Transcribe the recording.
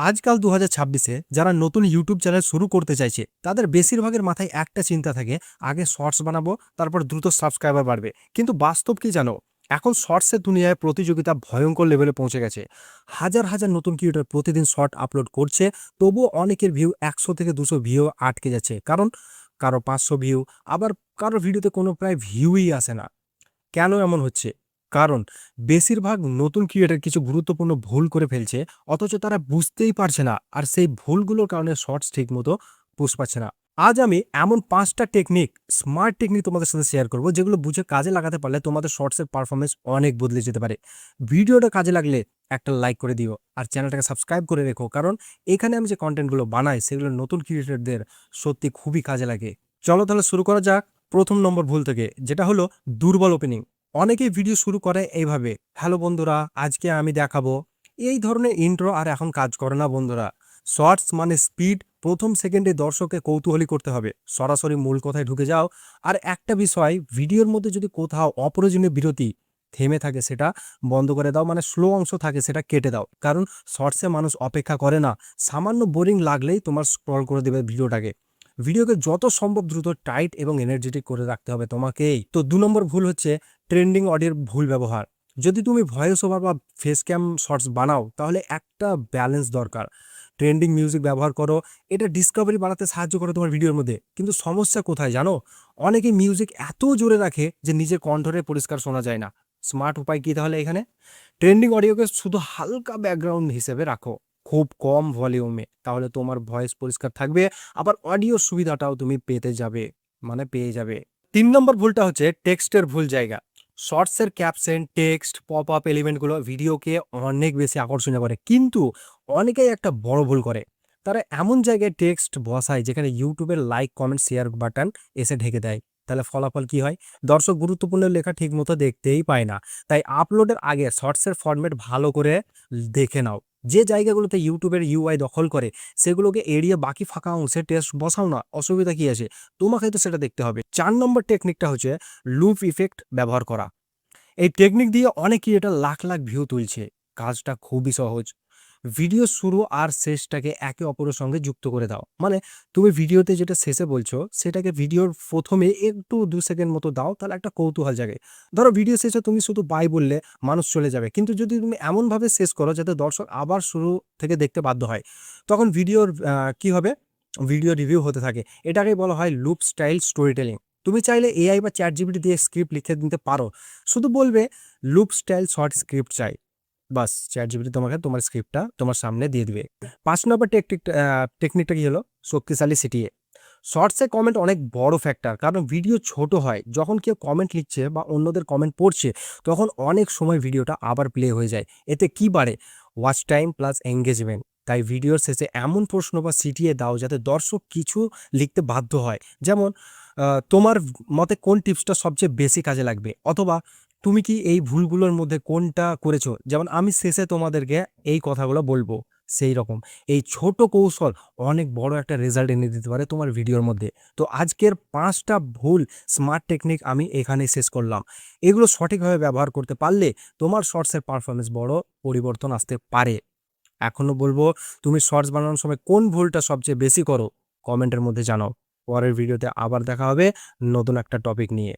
আজকাল ২০২৬-এ যারা নতুন ইউটিউব চ্যানেল শুরু করতে চাইছে তাদের বেশিরভাগের মাথায় একটা চিন্তা থাকে, আগে শর্টস বানাবো, তারপর দ্রুত সাবস্ক্রাইবার বাড়বে। কিন্তু বাস্তব কি জানো? এখন শর্টসের দুনিয়ায় প্রতিযোগিতা ভয়ঙ্কর লেভেলে পৌঁছে গেছে। হাজার হাজার নতুন ক্রিয়েটর প্রতিদিন শর্ট আপলোড করছে, তবুও অনেকের ভিউ ১০০ থেকে ২০০ ভিউ আটকে যাচ্ছে। কারণ কারো ৫০০ ভিউ, আবার কারো ভিডিওতে কোনো প্রায় ভিউই আসে না। কেন এমন হচ্ছে? কারণ বেশিরভাগ নতুন ক্রিয়েটর কিছু গুরুত্বপূর্ণ ভুল করে ফেলছে, অথচ তারা বুঝতেই পারছে না। আর সেই ভুলগুলোর কারণে শর্টস ঠিকমতো পুশ পাচ্ছে না। আজ আমি এমন ৫টা টেকনিক, স্মার্ট টেকনিক তোমাদের সাথে শেয়ার করব, যেগুলো বুঝে কাজে লাগাতে পারলে তোমাদের শর্টসের পারফরমেন্স অনেক বদলে যেতে পারে। ভিডিওটা কাজে লাগলে একটা লাইক করে দিও আর চ্যানেলটাকে সাবস্ক্রাইব করে রেখো, কারণ এখানে আমি যে কন্টেন্টগুলো বানাই সেগুলো নতুন ক্রিয়েটরদের সত্যি খুবই কাজে লাগে। চলো তাহলে শুরু করা যাক ১ম নম্বর ভুল থেকে, যেটা হলো দুর্বল ওপেনিং। অনেকেই ভিডিও শুরু করে এইভাবে, হ্যালো বন্ধুরা, আজকে আমি দেখাবো। এই ধরনের ইন্ট্রো আর এখন কাজ করে না বন্ধুরা। শর্টস মানে স্পিড, প্রথম সেকেন্ডে দর্শককে কৌতূহলী করতে হবে। সরাসরি মূল কথায় ঢুকে যাও। আর একটা বিষয়, ভিডিওর মধ্যে যদি কোথাও অপ্রয়োজনীয় বিরতি থেমে থাকে সেটা বন্ধ করে দাও, মানে স্লো অংশ থাকে সেটা কেটে দাও। কারণ শর্টসে মানুষ অপেক্ষা করে না, সামান্য বোরিং লাগলেই তোমার স্ক্রল করে দেবে ভিডিওটাকে। ভিডিওকে যত সম্ভব দ্রুত, টাইট এবং এনার্জেটিক করে রাখতে হবে তোমাকেই। তো ২ নম্বর ভুল হচ্ছে ট্রেন্ডিং অডিওর ভুল ব্যবহার। যদি তুমি ভয়েস ওভার বা ফেস ক্যাম শর্টস বানাও, তাহলে একটা ব্যালেন্স দরকার। ট্রেন্ডিং মিউজিক ব্যবহার করো, এটা ডিসকভারি বাড়াতে সাহায্য করে তোমার ভিডিওর মধ্যে। কিন্তু সমস্যা কোথায় জানো? অনেকে মিউজিক এত জোরে রাখে যে নিজের কণ্ঠরে পরিষ্কার শোনা যায় না। স্মার্ট উপায় কি তাহলে এখানে? ট্রেন্ডিং অডিওকে শুধু হালকা ব্যাকগ্রাউন্ড হিসেবে রাখো, খুব কম ভলিউমে, তাহলে তোমার ভয়েস পরিষ্কার থাকবে। আবার অডিও সুবিধাটাও তুমি পেয়ে যাবে। ৩ নম্বর ভুলটা হচ্ছে টেক্সটের ভুল জায়গা। শর্টসের ক্যাপশন, টেক্সট, পপ আপ এলিমেন্টগুলো ভিডিওকে অনেক বেশি আকর্ষণীয় করে, কিন্তু অনেকেই একটা বড় ভুল করে। তারা এমন জায়গায় টেক্সট বসায় যেখানে ইউটিউবের লাইক, কমেন্ট, শেয়ার বাটন এসে ঢেকে দেয়। তাহলে ফলাফল কি হয়? দর্শক গুরুত্বপূর্ণ লেখা ঠিকমতো দেখতেই পায় না। তাই আপলোডের আগে শর্টসের ফরম্যাট ভালো করে দেখে নাও। যে জায়গাগুলোতে ইউটিউবের ইউআই দখল করে সেগুলোকে এড়িয়ে বাকি ফাঁকা অংশে টেক্সট বসাও না, অসুবিধা কি আছে? তোমাকে তো সেটা দেখতে হবে। ৪ নম্বর টেকনিকটা হচ্ছে লুপ ইফেক্ট ব্যবহার করা। এই টেকনিক দিয়ে অনেক ক্রিয়েটর লাখ লাখ ভিউ তুলছে। কাজটা খুবই সহজ। ভিডিও শুরু আর শেষটাকে একে অপরের সঙ্গে যুক্ত করে দাও। মানে তুমি ভিডিওতে যেটা শেষে বলছো সেটাকে ভিডিওর প্রথমে একটু ২ সেকেন্ড মতো দাও, তাহলে একটা কৌতূহল জাগে। ধরো ভিডিও শেষে তুমি শুধু বাই বললে মানুষ চলে যাবে, কিন্তু যদি তুমি এমনভাবে শেষ করো যাতে দর্শক আবার শুরু থেকে দেখতে বাধ্য হয়, তখন ভিডিওর কি হবে? ভিডিও রিভিউ হতে থাকে। এটাকেই বলা হয় লুপ স্টাইল স্টোরি টেলিং। তুমি চাইলে এআই বা চ্যাটজিপিটি দিয়ে স্ক্রিপ্ট লিখে দিতে পারো। শুধু বলবে লুপ স্টাইল শর্ট স্ক্রিপ্ট চাই, বাস চ্যাটজিপিটি তোমাকে তোমার স্ক্রিপ্টটা তোমার সামনে দিয়ে দিবে। ৫ নম্বর টেকনিকটা কি হলো? শক্তিশালী সিটিএ। শর্টসে কমেন্ট অনেক বড় ফ্যাক্টর, কারণ ভিডিও ছোট হয়। যখন কেউ কমেন্ট লিখছে বা অন্যদের কমেন্ট পড়ছে, তখন অনেক সময় ভিডিওটা আবার প্লে হয়ে যায়। এতে কি বাড়ে? Watch time plus engagement. তাই ভিডিওর শেষে এমন প্রশ্ন বা সিটিএ দাও যাতে দর্শক কিছু লিখতে বাধ্য হয়। যেমন তোমার মতে কোন টিপসটা সবচেয়ে বেশি কাজে লাগবে, অথবা তুমি কি এই ভুলগুলোর মধ্যে কোনটা করেছো? যেমন আমি শেষে তোমাদেরকে এই কথাগুলো বলবো, সেই রকম। এই ছোট কৌশল অনেক বড় একটা রেজাল্ট এনে দিতে পারে তোমার ভিডিওর মধ্যে। তো আজকের ৫টা ভুল স্মার্ট টেকনিক আমি এখানেই শেষ করলাম। এগুলো সঠিকভাবে ব্যবহার করতে পারলে তোমার শর্টসের পারফরমেন্স বড় পরিবর্তন আসতে পারে। এখনো বলবো, তুমি শর্টস বানানোর সময় কোন ভুলটা সবচেয়ে বেশি করো? কমেন্টের মধ্যে জানাও। পরের ভিডিওতে আবার দেখা হবে নতুন একটা টপিক নিয়ে।